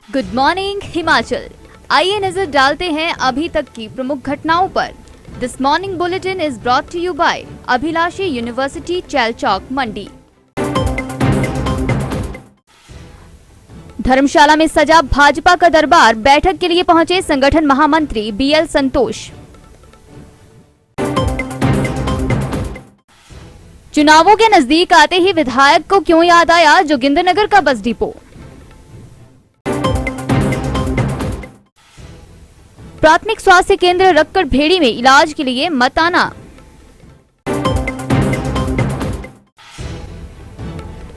Good morning Himachal. आइए नजर डालते हैं अभी तक की प्रमुख घटनाओं पर। This morning bulletin is brought to you by Abhilashi university Chailchowk Mandi. Dharamshala में सजा भाजपा का दरबार, बैठक के लिए पहुंचे संगठन महामंत्री बीएल संतोष। चुनावों के नजदीक आते ही विधायक को क्यों याद आया जोगिंद्रनगर का बस डिपो। प्राथमिक स्वास्थ्य केंद्र रक्कड़ भेड़ी में इलाज के लिए मत आना।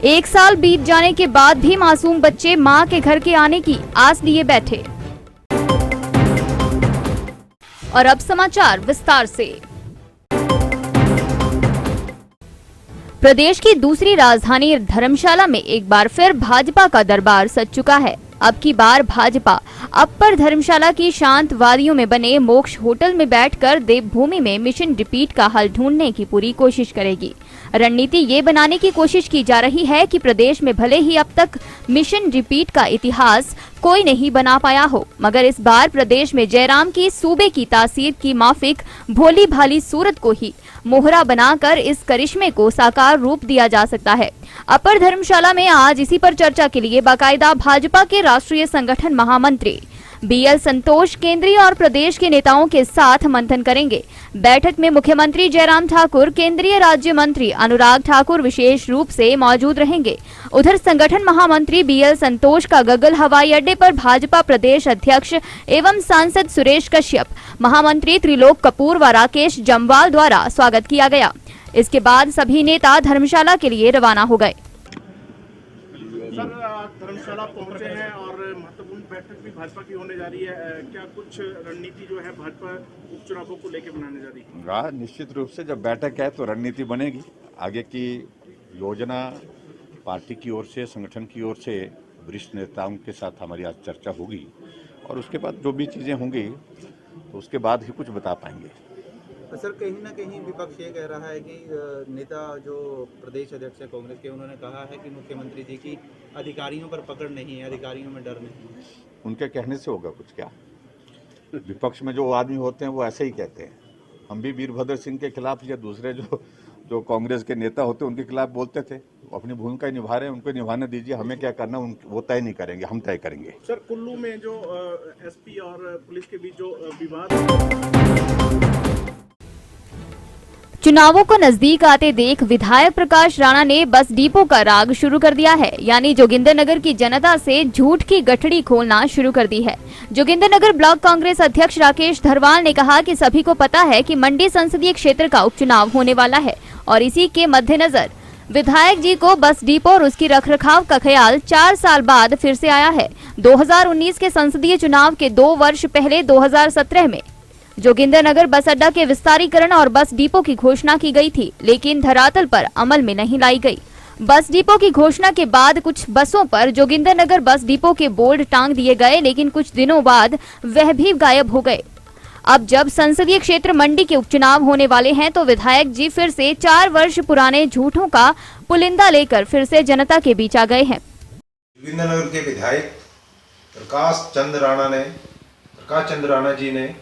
एक साल बीत जाने के बाद भी मासूम बच्चे मां के घर के आने की आस लिए बैठे। और अब समाचार विस्तार से। प्रदेश की दूसरी राजधानी धर्मशाला में एक बार फिर भाजपा का दरबार सज चुका है। अब की बार भाजपा अपर धर्मशाला की शांत वादियों में बने मोक्ष होटल में बैठकर देवभूमि में मिशन रिपीट का हल ढूंढने की पूरी कोशिश करेगी। रणनीति ये बनाने की कोशिश की जा रही है कि प्रदेश में भले ही अब तक मिशन रिपीट का इतिहास कोई नहीं बना पाया हो, मगर इस बार प्रदेश में जयराम की सूबे की तासीर की माफिक भोली भाली सूरत को ही मोहरा बनाकर इस करिश्मे को साकार रूप दिया जा सकता है। अपर धर्मशाला में आज इसी पर चर्चा के लिए बाकायदा भाजपा के राष्ट्रीय संगठन महामंत्री बीएल संतोष केंद्रीय और प्रदेश के नेताओं के साथ मंथन करेंगे। बैठक में मुख्यमंत्री जयराम ठाकुर, केंद्रीय राज्य मंत्री अनुराग ठाकुर विशेष रूप से मौजूद रहेंगे। उधर संगठन महामंत्री बीएल संतोष का गगल हवाई अड्डे पर भाजपा प्रदेश अध्यक्ष एवं सांसद सुरेश कश्यप, महामंत्री त्रिलोक कपूर व राकेश जम्वाल द्वारा स्वागत किया गया। इसके बाद सभी नेता धर्मशाला के लिए रवाना हो गए। सर, धर्मशाला पहुंचे हैं और महत्वपूर्ण बैठक भी भाजपा की होने जा रही है। क्या कुछ रणनीति जो है भाजपा उपचुनावों को लेकर बनाने जा रही है? निश्चित रूप से जब बैठक है तो रणनीति बनेगी। आगे की योजना पार्टी की ओर से, संगठन की ओर से वरिष्ठ नेताओं के साथ हमारी आज चर्चा होगी और उसके बाद जो भी चीज़ें होंगी तो उसके बाद ही कुछ बता पाएंगे। सर, कहीं ना कहीं विपक्ष ये कह रहा है कि नेता जो प्रदेश अध्यक्ष है कांग्रेस के, उन्होंने कहा है कि मुख्यमंत्री जी की अधिकारियों पर पकड़ नहीं है, अधिकारियों में डर नहीं है। उनके कहने से होगा कुछ क्या? विपक्ष में जो आदमी होते हैं वो ऐसे ही कहते हैं। हम भी वीरभद्र सिंह के खिलाफ या दूसरे जो कांग्रेस के नेता होते हैं उनके खिलाफ बोलते थे। वो अपनी भूमिका ही निभा रहे हैं, उनको निभाने दीजिए। हमें क्या करना वो तय नहीं करेंगे, हम तय करेंगे। सर, कुल्लू में जो एसपी और पुलिस के बीच जो विवाद, चुनावों को नजदीक आते देख विधायक प्रकाश राणा ने बस डिपो का राग शुरू कर दिया है, यानी जोगिंद्रनगर की जनता से झूठ की गठड़ी खोलना शुरू कर दी है। जोगिंद्रनगर ब्लॉक कांग्रेस अध्यक्ष राकेश धरवाल ने कहा कि सभी को पता है कि मंडी संसदीय क्षेत्र का उपचुनाव होने वाला है और इसी के मद्देनजर विधायक जी को बस डिपो और उसकी रखरखाव का ख्याल 4 साल बाद फिर से आया है। 2019 के संसदीय चुनाव के 2 वर्ष पहले 2017 में जोगिंद्रनगर बस अड्डा के विस्तारीकरण और बस डिपो की घोषणा की गई थी, लेकिन धरातल पर अमल में नहीं लाई गई। बस डिपो की घोषणा के बाद कुछ बसों पर जोगिंद्रनगर बस डिपो के बोर्ड टांग दिए गए, लेकिन कुछ दिनों बाद वह भी गायब हो गए। अब जब संसदीय क्षेत्र मंडी के उपचुनाव होने वाले हैं तो विधायक जी फिर से 4 वर्ष पुराने झूठों का पुलिंदा लेकर फिर से जनता के बीच आ गए हैं। जोगिंद्रनगर के विधायक प्रकाश चंद्र राणा जी ने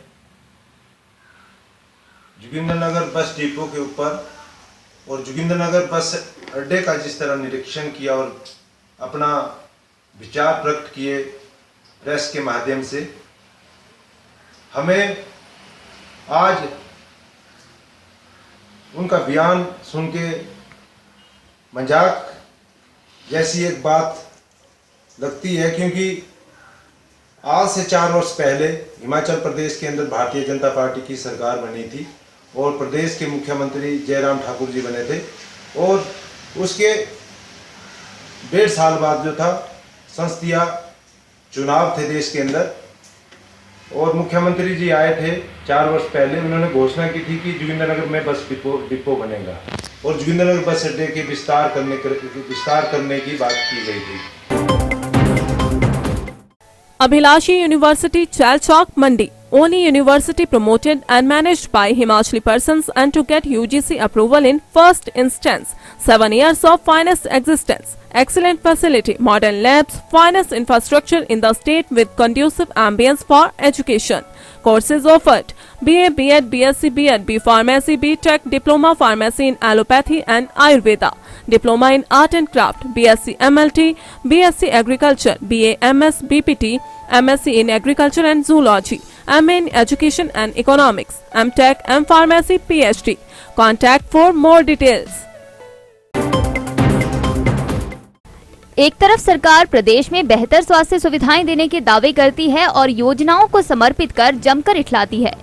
जोगिंद्रनगर बस डिपो के ऊपर और जोगिंद्रनगर बस अड्डे का जिस तरह निरीक्षण किया और अपना विचार प्रकट किए प्रेस के माध्यम से, हमें आज उनका बयान सुन के मजाक जैसी एक बात लगती है, क्योंकि आज से 4 वर्ष पहले हिमाचल प्रदेश के अंदर भारतीय जनता पार्टी की सरकार बनी थी और प्रदेश के मुख्यमंत्री जयराम ठाकुर जी बने थे और उसके 1.5 साल बाद जो था संसदीय चुनाव थे देश के अंदर और मुख्यमंत्री जी आए थे 4 वर्ष पहले। उन्होंने घोषणा की थी कि जोगिंद्रनगर में बस डिपो बनेगा और जोगिंद्रनगर बस अड्डे के विस्तार करने की बात की गई थी। अभिलाषी university Chailchowk Mandi. only university promoted and managed by Himachali persons and to get UGC approval in first instance. 7 years of finest existence. Excellent facility, modern labs, finest infrastructure in the state with conducive ambience for education. Courses offered: BA, B.Ed, BSc, B.Ed, B Pharmacy, B.Tech, Diploma Pharmacy in Allopathy and Ayurveda, Diploma in Art and Craft, BSc MLT, BSc Agriculture, BA MS, BPT, MSc in Agriculture and Zoology, MA in Education and Economics, M.Tech, M Pharmacy, PhD. Contact for more details. एक तरफ सरकार प्रदेश में बेहतर स्वास्थ्य सुविधाएं देने के दावे करती है और योजनाओं को समर्पित कर जमकर इठलाती है,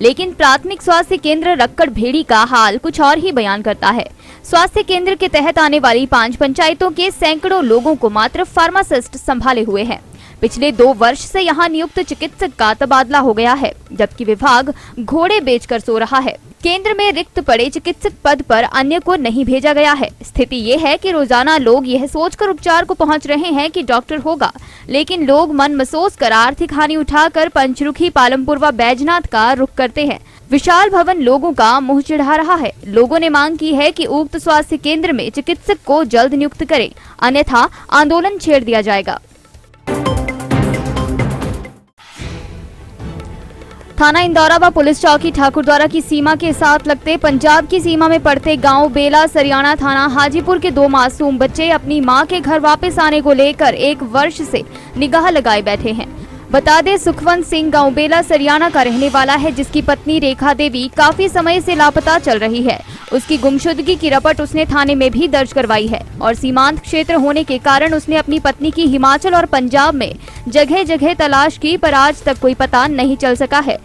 लेकिन प्राथमिक स्वास्थ्य केंद्र रक्कड़ भेड़ी का हाल कुछ और ही बयान करता है। स्वास्थ्य केंद्र के तहत आने वाली 5 पंचायतों के सैकड़ों लोगों को मात्र फार्मासिस्ट संभाले हुए हैं। पिछले 2 वर्ष से यहां नियुक्त चिकित्सक का तबादला हो गया है, जबकि विभाग घोड़े बेचकर सो रहा है। केंद्र में रिक्त पड़े चिकित्सक पद पर अन्य को नहीं भेजा गया है। स्थिति ये है कि रोजाना लोग यह सोचकर उपचार को पहुंच रहे हैं कि डॉक्टर होगा, लेकिन लोग मन मसोस कर आर्थिक हानि उठाकर पंचरुखी, पालमपुर व बैजनाथ का रुख करते हैं। विशाल भवन लोगों का मुंह चिढ़ा रहा है। लोगों ने मांग की है कि उक्त स्वास्थ्य केंद्र में चिकित्सक को जल्द नियुक्त करें, अन्यथा आंदोलन छेड़ दिया जाएगा। थाना इंदौरा व पुलिस चौकी ठाकुरद्वारा की सीमा के साथ लगते पंजाब की सीमा में पड़ते गांव बेला सरियाणा थाना हाजीपुर के 2 मासूम बच्चे अपनी मां के घर वापस आने को लेकर 1 वर्ष से निगाह लगाए बैठे हैं। बता दें, सुखवंत सिंह गांव बेला सरियाणा का रहने वाला है, जिसकी पत्नी रेखा देवी काफी समय से लापता चल रही है। उसकी गुमशुदगी की रपट उसने थाने में भी दर्ज करवाई है और सीमांत क्षेत्र होने के कारण उसने अपनी पत्नी की हिमाचल और पंजाब में जगह जगह तलाश की, पर आज तक कोई पता नहीं चल सका है।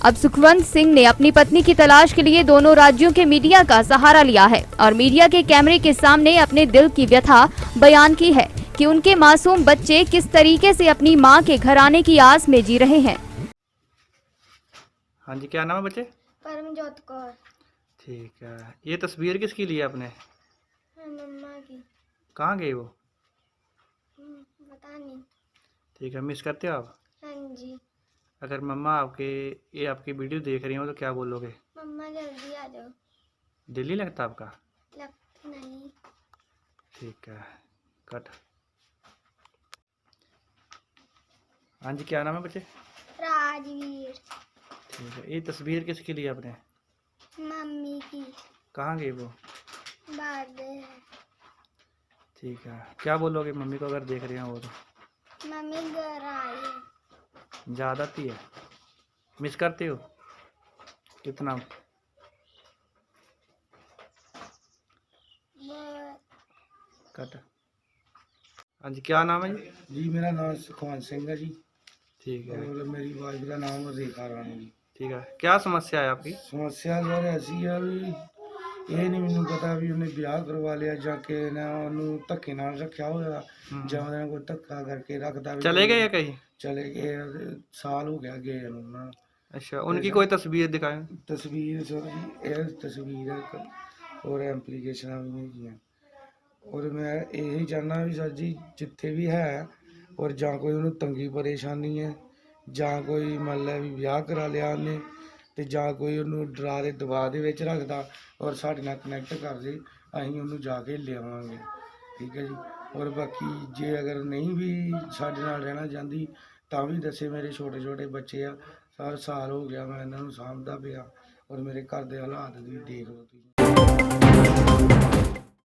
अब सुखवंत सिंह ने अपनी पत्नी की तलाश के लिए दोनों राज्यों के मीडिया का सहारा लिया है और मीडिया के कैमरे के सामने अपने दिल की व्यथा बयान की है कि उनके मासूम बच्चे किस तरीके से अपनी मां के घर आने की आस में जी रहे हैं। हाँ जी, क्या नाम है बच्चे? परमजोत कौर। ठीक है, ये तस्वीर किसकी ली है आपने? मम्मा की। कहाँ गई वो? पता नहीं। ठीक है, मिस करते हो आप? हाँ जी। अगर मम्मा आपकी वीडियो देख रही हो तो क्या बोलोगे? मम्मा जल्दी आ जाओ। दिल्ली लगता आपका? लगता नहीं। ठीक है, कट। हाँ जी, क्या नाम है बच्चे? राजवीर। ठीक है, ये तस्वीर किसकी ली आपने? मम्मी की। कहाँ गई वो? बर्थडे है। ठीक है, क्या बोलोगे मम्मी को अगर देख रही हो वो तो? मम्मी घर आई है। ज़्यादा आती है, मिस करते हो कितना? कट। हाँ जी, क्या नाम है जी? जी मेरा नाम सुखवंत सिंह है जी। ठीक है, और मेरी वाइफ का नाम रेखा रानी जी। ठीक है, क्या समस्या है आपकी? समस्या सर ऐसी है भी ਇਹ ਨਹੀਂ ਮੈਨੂੰ ਪਤਾ ਵੀ ਉਹਨੇ ਵਿਆਹ ਕਰਵਾ ਲਿਆ ਜਾਂ ਕਿ ਨਾ ਉਹਨੂੰ ਧੱਕੇ ਨਾਲ ਰੱਖਿਆ ਹੋਇਆ ਜਾਂ ਉਹਦੇ ਨਾਲ ਕੋਈ ਧੱਕਾ ਕਰਕੇ ਰੱਖਦਾ ਵੀ चले गए या कहीं? ਚਲੇ ਗਏ ਸਾਲ ਹੋ ਗਿਆ ਗਏ ਨੂੰ ਉਹਨਾਂ ਨੂੰ। अच्छा, उनकी कोई तस्वीर दिखाएं। ਤਸਵੀਰ ਸਰ ਜੀ ਇਹ ਤਸਵੀਰ ਹੈ ਔਰ ਐਪਲੀਕੇਸ਼ਨਾਂ ਵੀ ਹੈਗੀਆਂ ਔਰ ਮੈਂ ਇਹੀ ਚਾਹੁੰਦਾ ਵੀ ਸਰ ਜੀ ਜਿੱਥੇ ਵੀ ਹੈ ਔਰ ਜਾਂ ਕੋਈ ਉਹਨੂੰ ਤੰਗੀ ਪਰੇਸ਼ਾਨੀ ਹੈ ਜਾਂ ਕੋਈ ਮਤਲਬ ਵੀ ਵਿਆਹ ਕਰਾ ਲਿਆ ਉਹਨੇ ਤੇ ਜਾਂ ਕੋਈ ਉਹਨੂੰ ਡਰਾ ਦੇ ਦਬਾਅ ਦੇ ਵਿੱਚ ਰੱਖਦਾ ਔਰ ਸਾਡੇ ਨਾਲ ਕਨੈਕਟ ਕਰ ਦੇ, ਅਸੀਂ ਉਹਨੂੰ ਜਾ ਕੇ ਲਿਆਵਾਂਗੇ। ਠੀਕ ਹੈ ਜੀ। ਔਰ ਬਾਕੀ ਜੇ ਅਗਰ ਨਹੀਂ ਵੀ ਸਾਡੇ ਨਾਲ ਰਹਿਣਾ ਚਾਹੁੰਦੀ ਤਾਂ ਵੀ ਦੱਸੇ, ਮੇਰੇ ਛੋਟੇ ਛੋਟੇ ਬੱਚੇ ਆ, ਸਾਲ ਹੋ ਗਿਆ ਮੈਂ ਇਹਨਾਂ ਨੂੰ ਸਾਂਭਦਾ ਪਿਆ ਔਰ ਮੇਰੇ ਘਰ ਦੇ ਹਾਲਾਤ ਵੀ ਦੇਖ ਲਓ ਤੁਸੀਂ।